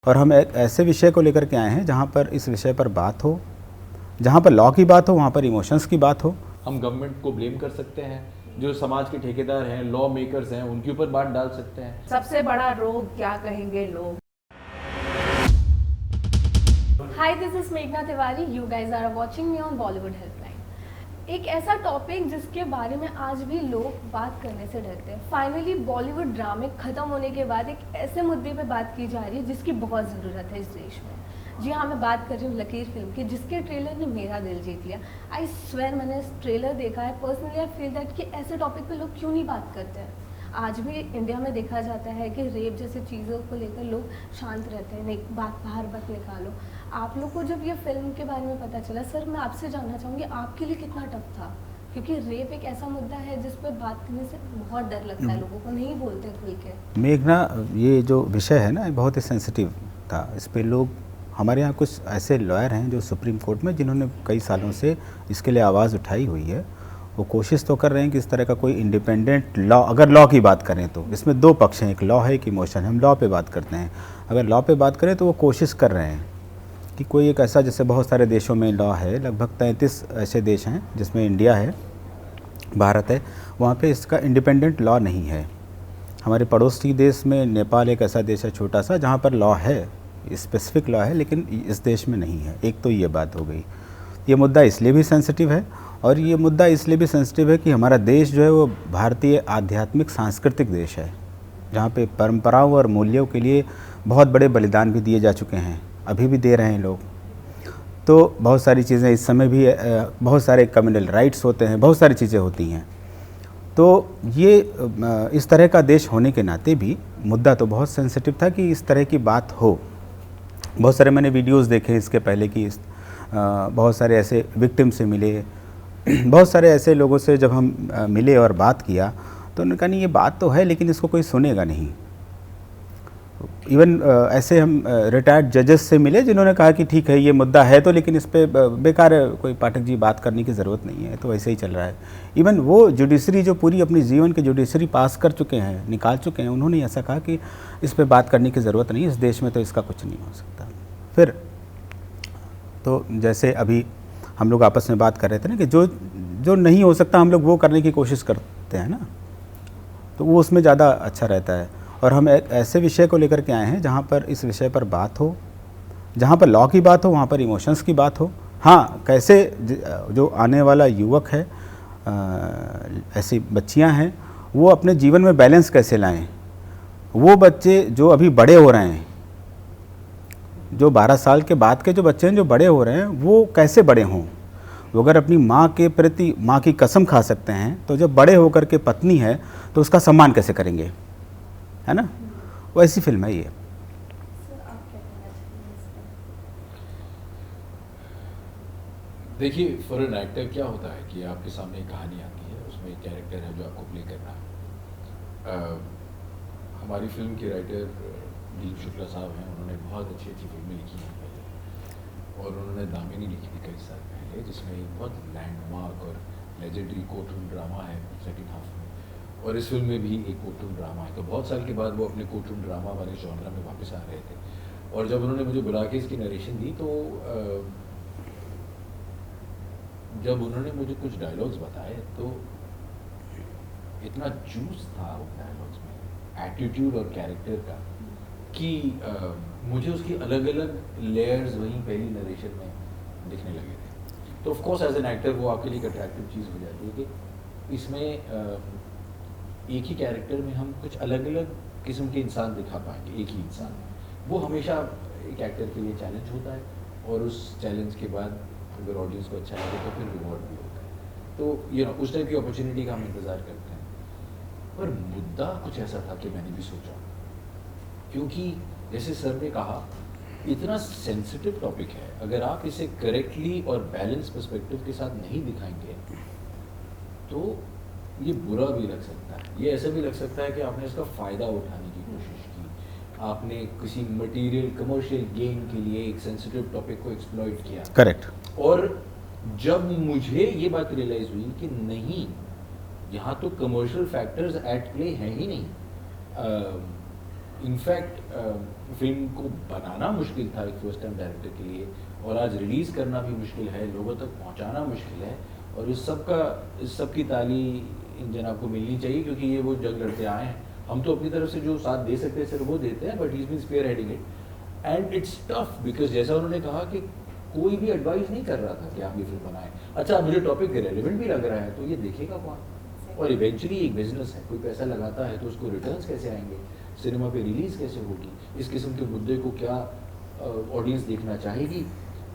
और हम एक ऐसे विषय को लेकर के आए हैं जहाँ पर इस विषय पर बात हो, जहाँ पर लॉ की बात हो, वहाँ पर इमोशंस की बात हो। हम गवर्नमेंट को ब्लेम कर सकते हैं, जो समाज के ठेकेदार हैं, लॉ मेकर्स हैं, उनके ऊपर बात डाल सकते हैं। सबसे बड़ा रोग क्या कहेंगे लोग। Hi, this is Meghna Tiwari. You guys are watching me on Bollywood Helpline. एक ऐसा टॉपिक जिसके बारे में आज भी लोग बात करने से डरते हैं। फाइनली बॉलीवुड ड्रामे खत्म होने के बाद एक ऐसे मुद्दे पे बात की जा रही है जिसकी बहुत ज़रूरत है इस देश में। जी हाँ, मैं बात कर रही हूँ लकीर फिल्म की, जिसके ट्रेलर ने मेरा दिल जीत लिया। आई स्वेयर मैंने इस ट्रेलर देखा है। पर्सनली आई फील दैट कि ऐसे टॉपिक पे लोग क्यों नहीं बात करते हैं। आज भी इंडिया में देखा जाता है कि रेप जैसी चीज़ों को लेकर लोग शांत रहते हैं, नहीं बात बाहर मत निकालो। आप लोग को जब ये फिल्म के बारे में पता चला, सर मैं आपसे जानना चाहूँगी आपके लिए कितना टफ था, क्योंकि रेप एक ऐसा मुद्दा है जिस पर बात करने से बहुत डर लगता है, लोगों को नहीं बोलते खुल के। मेघना, ये जो विषय है ना, बहुत ही सेंसिटिव था। इस पे लोग, हमारे यहाँ कुछ ऐसे लॉयर हैं जो सुप्रीम कोर्ट में, जिन्होंने कई सालों से इसके लिए आवाज़ उठाई हुई है। वो कोशिश तो कर रहे हैं कि इस तरह का कोई इंडिपेंडेंट लॉ, अगर लॉ की बात करें तो इसमें दो पक्ष हैं, एक लॉ है, एक इमोशन है। हम लॉ पे बात करते हैं। अगर लॉ पे बात करें तो वो कोशिश कर रहे हैं कि कोई एक ऐसा, जैसे बहुत सारे देशों में लॉ है, लगभग 33 ऐसे देश हैं जिसमें इंडिया है, भारत है, वहाँ पे इसका इंडिपेंडेंट लॉ नहीं है। हमारे पड़ोसी देश में नेपाल एक ऐसा देश है छोटा सा, जहाँ पर लॉ है, स्पेसिफिक लॉ है, लेकिन इस देश में नहीं है। एक तो ये बात हो गई। ये मुद्दा इसलिए भी सेंसिटिव है, और ये मुद्दा इसलिए भी सेंसिटिव है कि हमारा देश जो है वो भारतीय आध्यात्मिक सांस्कृतिक देश है, जहाँ पे परंपराओं और मूल्यों के लिए बहुत बड़े बलिदान भी दिए जा चुके हैं, अभी भी दे रहे हैं लोग। तो बहुत सारी चीज़ें इस समय भी, बहुत सारे कम्युनल राइट्स होते हैं, बहुत सारी चीज़ें होती हैं। तो ये इस तरह का देश होने के नाते भी मुद्दा तो बहुत सेंसिटिव था कि इस तरह की बात हो। बहुत सारे मैंने वीडियोस देखे इसके पहले कि बहुत सारे ऐसे विक्टिम से मिले, बहुत सारे ऐसे लोगों से जब हम मिले और बात किया तो उन्होंने कहा नहीं, ये बात तो है लेकिन इसको कोई सुनेगा नहीं। इवन ऐसे हम रिटायर्ड जजेस से मिले जिन्होंने कहा कि ठीक है, ये मुद्दा है तो, लेकिन इस पर बेकार है, कोई पाठक जी बात करने की ज़रूरत नहीं है, तो ऐसे ही चल रहा है। इवन वो जुडिशरी जो पूरी अपनी जीवन के जुडिशरी पास कर चुके हैं, निकाल चुके हैं, उन्होंने ऐसा कहा कि इस पर बात करने की ज़रूरत नहीं है, इस देश में तो इसका कुछ नहीं हो सकता। फिर तो जैसे अभी हम लोग आपस में बात कर रहे थे ना कि जो नहीं हो सकता हम लोग वो करने की कोशिश करते हैं ना, तो वो उसमें ज़्यादा अच्छा रहता है। और हम एक ऐसे विषय को लेकर के आए हैं जहाँ पर इस विषय पर बात हो, जहाँ पर लॉ की बात हो, वहाँ पर इमोशंस की बात हो। हाँ, कैसे जो आने वाला युवक है, ऐसी बच्चियाँ हैं, वो अपने जीवन में बैलेंस कैसे लाएं। वो बच्चे जो अभी बड़े हो रहे हैं, जो 12 साल के बाद के जो बच्चे हैं जो बड़े हो रहे हैं, वो कैसे बड़े हों। वो अगर अपनी माँ के प्रति, माँ की कसम खा सकते हैं, तो जब बड़े होकर के पत्नी है तो उसका सम्मान कैसे करेंगे, है ना। वो ऐसी फिल्म है ये। देखिए, फॉर एन एक्टर क्या होता है कि आपके सामने एक कहानी आती है, उसमें एक कैरेक्टर है जो आपको प्ले करना है। हमारी फिल्म के राइटर दीप शुक्ला साहब हैं, उन्होंने बहुत अच्छी अच्छी फिल्में लिखी हैं पहले, और उन्होंने दामिनी लिखी थी कई साल पहले, जिसमें एक बहुत लैंडमार्क और लेजेंडरी कोर्टरूम ड्रामा है सेकंड हाफ में, और इस फिल्म में भी एक कोर्टरूम ड्रामा है। तो बहुत साल के बाद वो अपने कोर्टरूम ड्रामा वाले जॉनरा में वापस आ रहे थे, और जब उन्होंने मुझे बुला के इसकी नरेशन दी, तो जब उन्होंने मुझे कुछ डायलॉग्स बताए तो इतना जूस था उन डायलॉग्स में, एटीट्यूड और कैरेक्टर का, कि मुझे उसकी अलग अलग लेयर्स वहीं पहली नरेशन में दिखने लगे थे। तो of course as an actor वो आपके लिए एक अट्रैक्टिव चीज़ हो जाती है कि इसमें एक ही कैरेक्टर में हम कुछ अलग अलग किस्म के इंसान दिखा पाएंगे, एक ही इंसान। वो हमेशा एक एक्टर के लिए चैलेंज होता है, और उस चैलेंज के बाद अगर ऑडियंस को अच्छा लगे तो फिर रिवॉर्ड भी होता है। तो उस टाइप की अपॉर्चुनिटी का हम इंतज़ार करते हैं। पर मुद्दा कुछ ऐसा था कि मैंने भी सोचा, क्योंकि जैसे सर ने कहा, इतना सेंसिटिव टॉपिक है, अगर आप इसे करेक्टली और बैलेंस पर्सपेक्टिव के साथ नहीं दिखाएंगे तो ये बुरा भी लग सकता है। ये ऐसा भी लग सकता है कि आपने इसका फ़ायदा उठाने की कोशिश की, आपने किसी मटेरियल कमर्शियल गेन के लिए एक सेंसिटिव टॉपिक को एक्सप्लॉइट किया। करेक्ट। और जब मुझे ये बात रियलाइज़ हुई कि नहीं, यहाँ तो कमर्शियल फैक्टर्स एट प्ले हैं ही नहीं। इनफैक्ट फिल्म को बनाना मुश्किल था एक फर्स्ट टाइम डायरेक्टर के लिए, और आज रिलीज़ करना भी मुश्किल है, लोगों तक पहुंचाना मुश्किल है, और इस सब की ताली इन जनाब को मिलनी चाहिए, क्योंकि ये वो जंग लड़ते आए हैं। हम तो अपनी तरफ से जो साथ दे सकते हैं सर वो देते हैं, but he is been spare heading it, and it's tough because जैसा उन्होंने कहा कि कोई भी एडवाइस नहीं कर रहा था कि आप ये फिल्म बनाएं। अच्छा, मुझे टॉपिक रेलेवेंट भी लग रहा है तो ये देखेगा कौन? और इवेंचुअली एक बिजनेस है, कोई पैसा लगाता है तो उसको रिटर्न्स कैसे आएंगे, सिनेमा पे रिलीज कैसे होगी, इस किस्म के मुद्दे को क्या ऑडियंस देखना चाहेगी।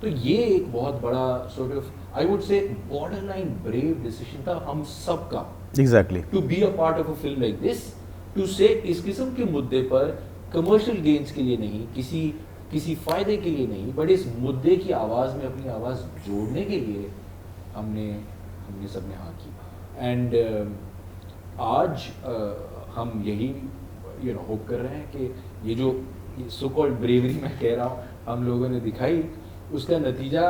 तो ये एक बहुत बड़ा sort of I would say borderline brave decision था हम सब का, exactly, to be a part of a film like this, to say इस किस्म के मुद्दे पर कमर्शियल गेन्स के लिए नहीं, किसी फायदे के लिए नहीं, बट इस मुद्दे की आवाज़ में अपनी आवाज़ जोड़ने के लिए हमने सबने हाँ की। एंड आज हम यही होप कर रहे हैं कि ये जो सो कॉल्ड ब्रेवरी मैं कह रहा हूँ हम लोगों ने दिखाई, उसका नतीजा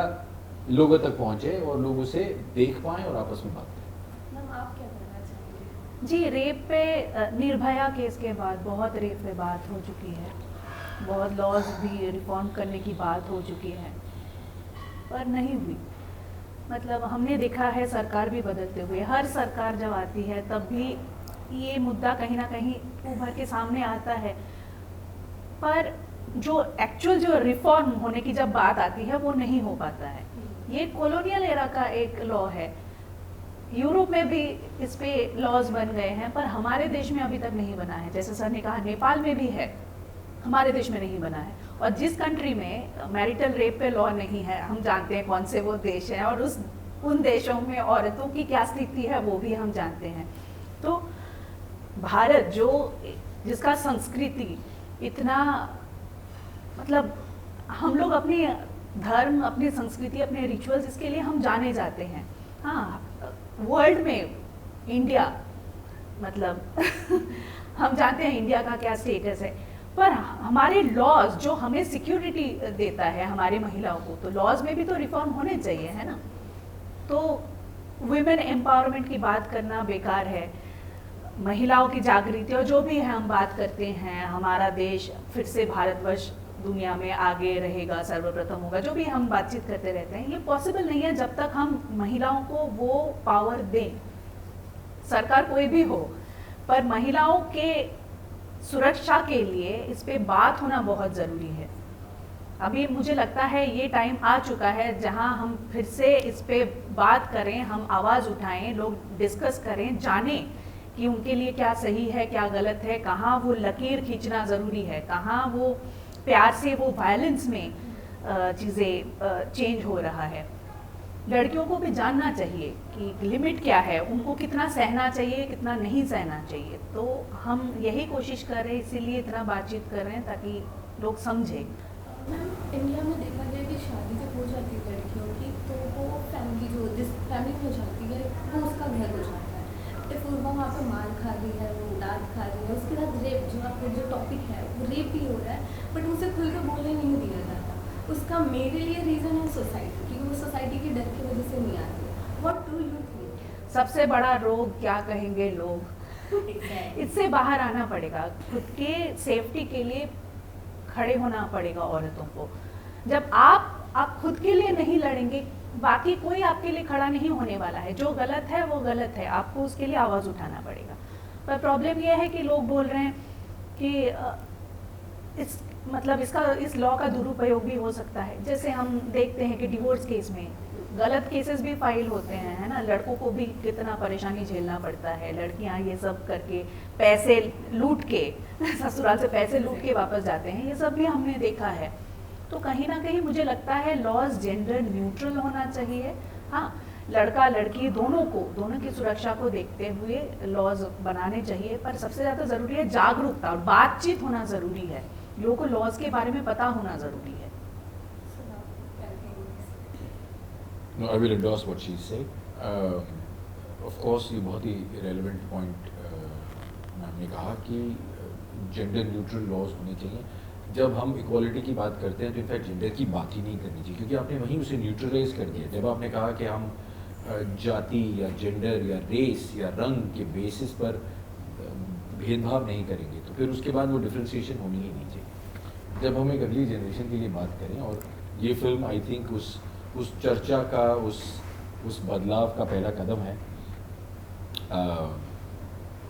लोगों तक पहुँचे और लोग उसे देख पाएँ और आपस में बात करें। मैम आप क्या कहना चाहेंगे? जी, रेप पे निर्भया केस के बाद बहुत रेप पे बात हो चुकी है, बहुत लॉज भी रिफॉर्म करने की बात हो चुकी है, पर नहीं हुई। मतलब हमने देखा है सरकार भी बदलते हुए, हर सरकार जब आती है तब भी ये मुद्दा कहीं ना कहीं उभर के सामने आता है, पर जो एक्चुअल जो रिफॉर्म होने की जब बात आती है वो नहीं हो पाता है। ये कॉलोनियल एरा का एक लॉ है, यूरोप में भी इस पे लॉज बन गए हैं, पर हमारे देश में अभी तक नहीं बना है। जैसे सर ने कहा नेपाल में भी है, हमारे देश में नहीं बना है। और जिस कंट्री में मैरिटल रेप पे लॉ नहीं है, हम जानते हैं कौन से वो देश हैं, और उन देशों में औरतों की क्या स्थिति है वो भी हम जानते हैं। तो भारत जिसका संस्कृति इतना, मतलब हम लोग अपनी धर्म, अपनी संस्कृति, अपने रिचुअल्स, इसके लिए हम जाने जाते हैं। हाँ, वर्ल्ड में इंडिया, मतलब हम जानते हैं इंडिया का क्या स्टेटस है, पर हमारे लॉज जो हमें सिक्योरिटी देता है हमारी महिलाओं को, तो लॉज में भी तो रिफॉर्म होने चाहिए, है ना। तो वुमेन एम्पावरमेंट की बात करना बेकार है, महिलाओं की जागृति और जो भी है हम बात करते हैं, हमारा देश फिर से भारतवर्ष दुनिया में आगे रहेगा, सर्वप्रथम होगा, जो भी हम बातचीत करते रहते हैं, ये पॉसिबल नहीं है जब तक हम महिलाओं को वो पावर दें। सरकार कोई भी हो, पर महिलाओं के सुरक्षा के लिए इस पे बात होना बहुत ज़रूरी है। अभी मुझे लगता है ये टाइम आ चुका है जहां हम फिर से इस पे बात करें, हम आवाज़ उठाएं, लोग डिस्कस करें, जानें कि उनके लिए क्या सही है, क्या गलत है, कहाँ वो लकीर खींचना ज़रूरी है, कहाँ वो प्यार से वो वायलेंस में चीज़ें चेंज हो रहा है। लड़कियों को भी जानना चाहिए कि लिमिट क्या है, उनको कितना सहना चाहिए, कितना नहीं सहना चाहिए। तो हम यही कोशिश कर रहे हैं, इसीलिए इतना बातचीत कर रहे हैं ताकि लोग समझें। मैम, इंडिया में देखा गया कि शादी जब हो जाती है लड़कियों की, तो वो फैमिली जिस फैमिली हो जाती है वो उसका घर हो जाता है। इफ वो वहाँ पे मार खा रही है, वो डांट खा रही है, उसके साथ रेप, जो आपका जो टॉपिक है वो रेप भी हो रहा है, बट उसे खुल कर बोलने नहीं दिया जाता। उसका मेरे लिए रीज़न है सोसाइटी, क्योंकि वो सोसाइटी की डर की वजह से नहीं आती है। What do you think? सबसे बड़ा रोग क्या कहेंगे लोग, इससे बाहर आना पड़ेगा। खुद के सेफ्टी के लिए खड़े होना पड़ेगा औरतों को। जब आप खुद के लिए नहीं लड़ेंगे, बाकी कोई आपके लिए खड़ा नहीं होने वाला है। जो गलत है वो गलत है, आपको उसके लिए आवाज़ उठाना पड़ेगा। पर प्रॉब्लम यह है कि लोग बोल रहे हैं कि इस लॉ का दुरुपयोग भी हो सकता है। जैसे हम देखते हैं कि डिवोर्स केस में गलत केसेस भी फाइल होते हैं, है ना। लड़कों को भी कितना परेशानी झेलना पड़ता है, लड़कियां ये सब करके पैसे लूट के ससुराल से पैसे लूट के वापस जाते हैं, ये सब भी हमने देखा है। तो कहीं ना कहीं मुझे लगता है लॉज जेंडर न्यूट्रल होना चाहिए। हाँ, लड़का लड़की दोनों की सुरक्षा को देखते हुए लॉज बनाने चाहिए, पर सबसे ज़्यादा ज़रूरी है जागरूकता और बातचीत होना ज़रूरी है। लोगों को लॉज के बारे में पता होना ज़रूरी है। No, I will endorse what she said. Of course, ये बहुत ही relevant point मैम ने कहा कि जेंडर न्यूट्रल लॉज होने चाहिए। जब हम इक्वालिटी की बात करते हैं तो इनफैक्ट जेंडर की बात ही नहीं करनी चाहिए, क्योंकि आपने वहीं उसे न्यूट्रलाइज कर दिया। जब आपने कहा कि हम जाति या जेंडर या रेस या रंग के बेसिस पर भेदभाव नहीं करेंगे, तो फिर उसके बाद वो डिफ्रेंशिएशन होनी ही नहीं चाहिए। जब हम एक अगली जनरेशन के लिए बात करें, और ये फिल्म आई थिंक उस चर्चा का, उस बदलाव का पहला कदम है।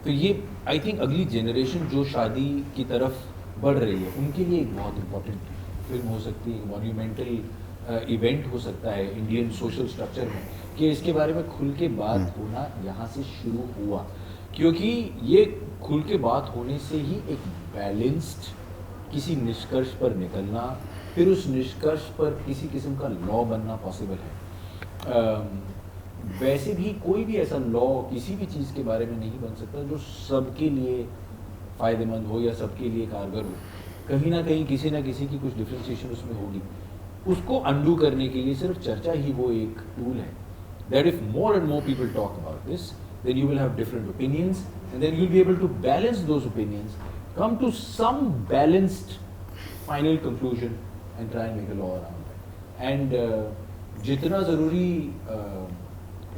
तो ये आई थिंक अगली जनरेशन जो शादी की तरफ बढ़ रही है उनके लिए एक बहुत इम्पोर्टेंट फिल्म हो सकती है, मॉन्यूमेंटल इवेंट हो सकता है इंडियन सोशल स्ट्रक्चर में, कि इसके बारे में खुल के बात होना यहाँ से शुरू हुआ। क्योंकि ये खुल के बात होने से ही एक बैलेंस्ड किसी निष्कर्ष पर निकलना, फिर उस निष्कर्ष पर किसी किस्म का लॉ बनना पॉसिबल है। वैसे भी कोई भी ऐसा लॉ किसी भी चीज़ के बारे में नहीं बन सकता जो सबके लिए फ़ायदेमंद हो या सबके लिए कारगर हो। कहीं ना कहीं किसी ना किसी की कुछ डिफ्रेंशिएशन उसमें होगी। उसको अंडू करने के लिए सिर्फ चर्चा ही वो एक टूल है। That if more and more people talk about this, then you will have different opinions, and then you'll be able to balance those opinions, come to some balanced final conclusion and try and make a law around it. And जितना ज़रूरी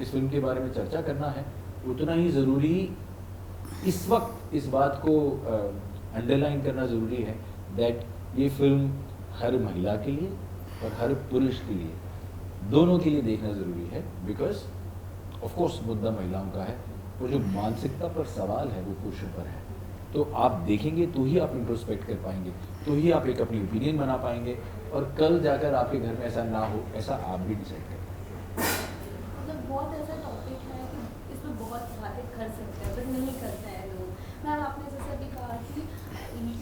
इस film के बारे में चर्चा करना है, उतना ही ज़रूरी इस वक्त इस बात को अंडरलाइन करना ज़रूरी है that ये फिल्म हर महिला के लिए और हर पुरुष के लिए, दोनों के लिए देखना ज़रूरी है। बिकॉज ऑफ कोर्स मुद्दा महिलाओं का है, वो जो मानसिकता पर सवाल है वो पुरुषों पर है। तो आप देखेंगे तो ही आप इंट्रोस्पेक्ट कर पाएंगे, तो ही आप एक अपनी ओपिनियन बना पाएंगे, और कल जाकर आपके घर में ऐसा ना हो, ऐसा आप भी डिसाइड करें। मतलब बहुत ऐसा टॉपिक है कि इसमें बहुत बातें कर सकते हैं, बट नहीं करते हैं लोग। मैम आपने जैसे अभी कहा कि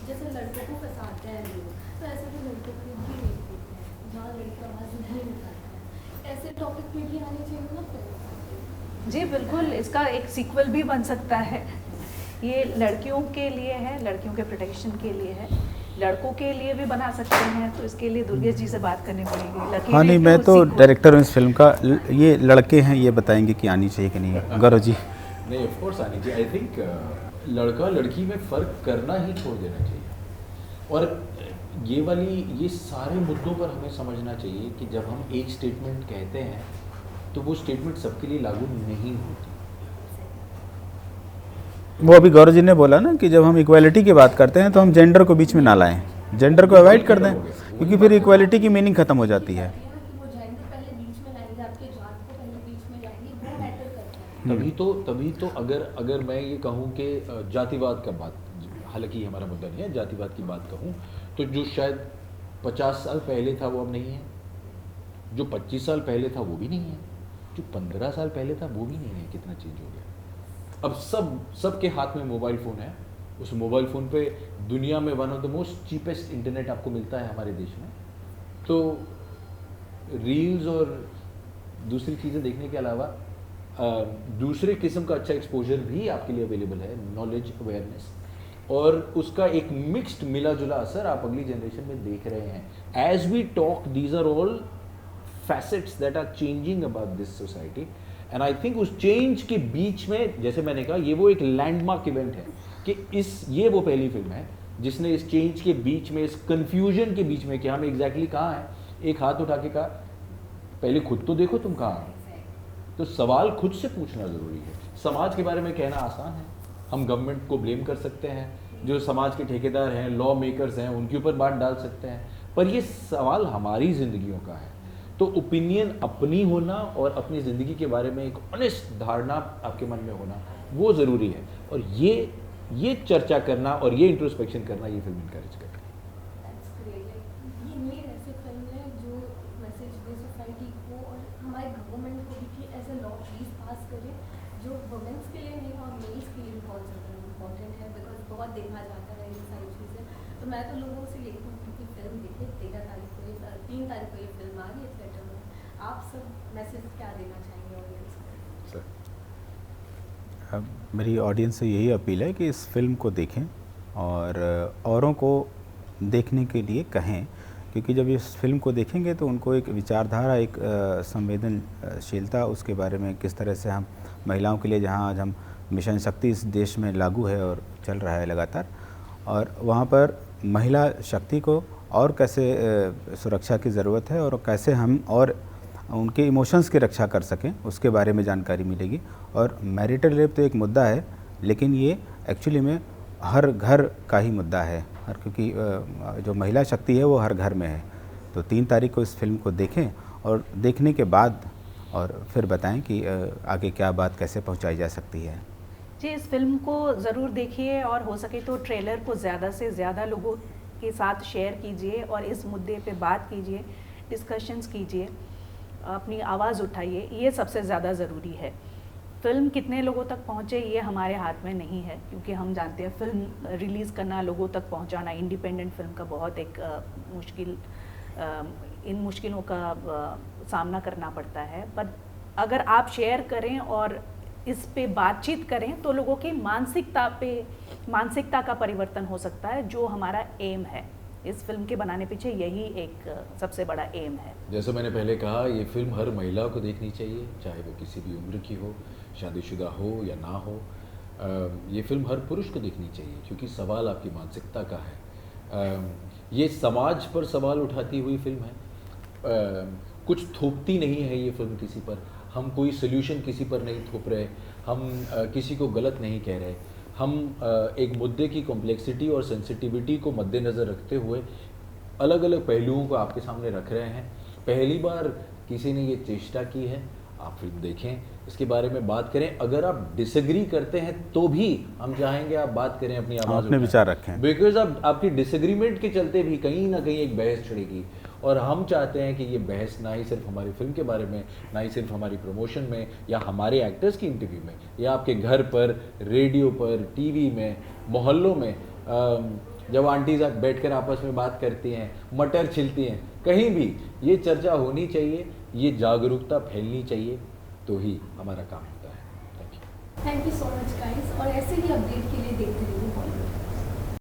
जैसे लड़कों को फंसाते हैं लोग, तो ऐसे तो लड़कों को भी नहीं देते हैं जहाँ लड़की आवाज़ नहीं निकालते हैं। ऐसे टॉपिक में भी आने चाहिए ना फिर। जी बिल्कुल, इसका एक सीक्वल भी बन सकता है। ये लड़कियों के लिए है, लड़कियों के प्रोटेक्शन के लिए है, लड़कों के लिए भी बना सकते हैं। तो इसके लिए दुर्गेश जी से बात करनी पड़ेगी। हाँ नहीं, मैं तो डायरेक्टर हूँ इस फिल्म का। ये लड़के हैं, ये बताएंगे कि आनी चाहिए कि नहीं। गौरव जी। नहीं, ऑफ कोर्स आनी चाहिए। आई थिंक लड़का लड़की में फ़र्क करना ही छोड़ देना चाहिए। और ये सारे मुद्दों पर हमें समझना चाहिए कि जब हम एक स्टेटमेंट कहते हैं तो वो स्टेटमेंट सबके लिए लागू नहीं होती। वो अभी गौरव जी ने बोला ना कि जब हम इक्वालिटी की बात करते हैं तो हम जेंडर को बीच में ना लाएं, जेंडर को अवॉइड कर दें, क्योंकि फिर इक्वालिटी की मीनिंग खत्म हो जाती है। तभी तो अगर मैं ये कहूँ कि जातिवाद का बात, हालांकि हमारा मुद्दा नहीं है, जातिवाद की बात कहूँ तो जो शायद 50 साल पहले था वो अब नहीं है, जो 25 साल पहले था वो भी नहीं है, जो 15 साल पहले था वो भी नहीं है। कितना चेंज हो गया। अब सबके हाथ में मोबाइल फ़ोन है। उस मोबाइल फ़ोन पे दुनिया में one of the most cheapest internet आपको मिलता है हमारे देश में। तो रील्स और दूसरी चीज़ें देखने के अलावा दूसरे किस्म का अच्छा एक्सपोजर भी आपके लिए अवेलेबल है, नॉलेज, अवेयरनेस, और उसका एक मिक्स्ड मिला जुला असर आप अगली जनरेशन में देख रहे हैं। As we talk, these are all facets that are changing about this society, and I think उस चेंज के बीच में, जैसे मैंने कहा, ये वो एक लैंडमार्क इवेंट है कि ये वो पहली फिल्म है जिसने इस चेंज के बीच में, इस कंफ्यूजन के बीच में कि हम एग्जैक्टली कहाँ हैं, एक हाथ उठा के कहा पहले खुद तो देखो तुम कहाँ हो। तो सवाल खुद से पूछना ज़रूरी है। समाज के बारे में कहना आसान है, हम गवर्नमेंट को ब्लेम कर सकते हैं, जो समाज के ठेकेदार हैं, लॉ मेकर्स हैं, उनके ऊपर बात डाल सकते हैं, पर ये सवाल हमारी ज़िंदगियों का है। तो ओपिनियन अपनी होना और अपनी ज़िंदगी के बारे में एक ऑनेस्ट धारणा आपके मन में होना वो ज़रूरी है, और ये चर्चा करना और ये इंट्रोस्पेक्शन करना ये फिल्म इनकरेज करती है। ये ऐसे फिल्म है जो मैसेज दे सोसाइटी को और हमारे गवर्नमेंट को भी कि ऐसे लॉ प्लीज पास करें जो वुमेन्स के लिए नहीं और मेल्स के लिए बहुत ज़्यादा इम्पोर्टेंट है, बिकॉज बहुत देखा जाता है ये सारी चीज़ें। तो मैं तो लोगों से यही कहूँगी कि फिल्म देखिए, 13 तारीख को 3 तारीख को ये फिल्म आ रही है थिएटर में। आप सब मैसेज क्या देना चाहेंगे ऑडियंस को? मेरी ऑडियंस से यही अपील है कि इस फिल्म को देखें और औरों को देखने के लिए कहें, क्योंकि जब इस फिल्म को देखेंगे तो उनको एक विचारधारा, एक संवेदनशीलता, उसके बारे में किस तरह से हम महिलाओं के लिए, जहां आज हम मिशन शक्ति इस देश में लागू है और चल रहा है लगातार, और वहां पर महिला शक्ति को और कैसे सुरक्षा की ज़रूरत है और कैसे हम और उनके इमोशंस की रक्षा कर सकें, उसके बारे में जानकारी मिलेगी। और मैरिटल रेप तो एक मुद्दा है, लेकिन ये एक्चुअली में हर घर का ही मुद्दा है, हर क्योंकि जो महिला शक्ति है वो हर घर में है। तो 3 तारीख को इस फिल्म को देखें और देखने के बाद और फिर बताएं कि आगे क्या बात कैसे पहुंचाई जा सकती है। जी, इस फिल्म को ज़रूर देखिए और हो सके तो ट्रेलर को ज़्यादा से ज़्यादा लोगों के साथ शेयर कीजिए और इस मुद्दे पे बात कीजिए, डिस्कशंस कीजिए, अपनी आवाज़ उठाइए, ये सबसे ज़्यादा ज़रूरी है। फ़िल्म कितने लोगों तक पहुँचे ये हमारे हाथ में नहीं है, क्योंकि हम जानते हैं फ़िल्म रिलीज़ करना, लोगों तक पहुँचाना इंडिपेंडेंट फ़िल्म का बहुत एक इन मुश्किलों का सामना करना पड़ता है। पर अगर आप शेयर करें और इस पे बातचीत करें तो लोगों की मानसिकता का परिवर्तन हो सकता है, जो हमारा एम है। इस फिल्म के बनाने पीछे यही एक सबसे बड़ा एम है। जैसा मैंने पहले कहा, ये फिल्म हर महिला को देखनी चाहिए, चाहे वो किसी भी उम्र की हो, शादीशुदा हो या ना हो। ये फिल्म हर पुरुष को देखनी चाहिए, क्योंकि सवाल आपकी मानसिकता का है। ये समाज पर सवाल उठाती हुई फिल्म है। कुछ थोपती नहीं है ये फिल्म किसी पर। हम कोई सोल्यूशन किसी पर नहीं थोप रहे, हम किसी को गलत नहीं कह रहे। हम एक मुद्दे की कॉम्प्लेक्सिटी और सेंसिटिविटी को मद्देनज़र रखते हुए अलग अलग पहलुओं को आपके सामने रख रहे हैं। पहली बार किसी ने ये चेष्टा की है, आप फिल्म देखें, इसके बारे में बात करें। अगर आप डिसएग्री करते हैं तो भी हम चाहेंगे आप बात करें, अपनी आवाज़ अपने विचार रखें, बिकॉज आपकी डिसएग्रीमेंट के चलते भी कहीं ना कहीं एक बहस छिड़ेगी। और हम चाहते हैं कि ये बहस ना ही सिर्फ हमारी फिल्म के बारे में, ना ही सिर्फ हमारी प्रमोशन में या हमारे एक्टर्स की इंटरव्यू में, या आपके घर पर, रेडियो पर, टीवी में, मोहल्लों में, जब आंटीज बैठकर आपस में बात करती हैं, मटर छिलती हैं, कहीं भी ये चर्चा होनी चाहिए, ये जागरूकता फैलनी चाहिए, तो ही हमारा काम होता है। Thank you so much guys, और ऐसे ही अपडेट के लिए देखते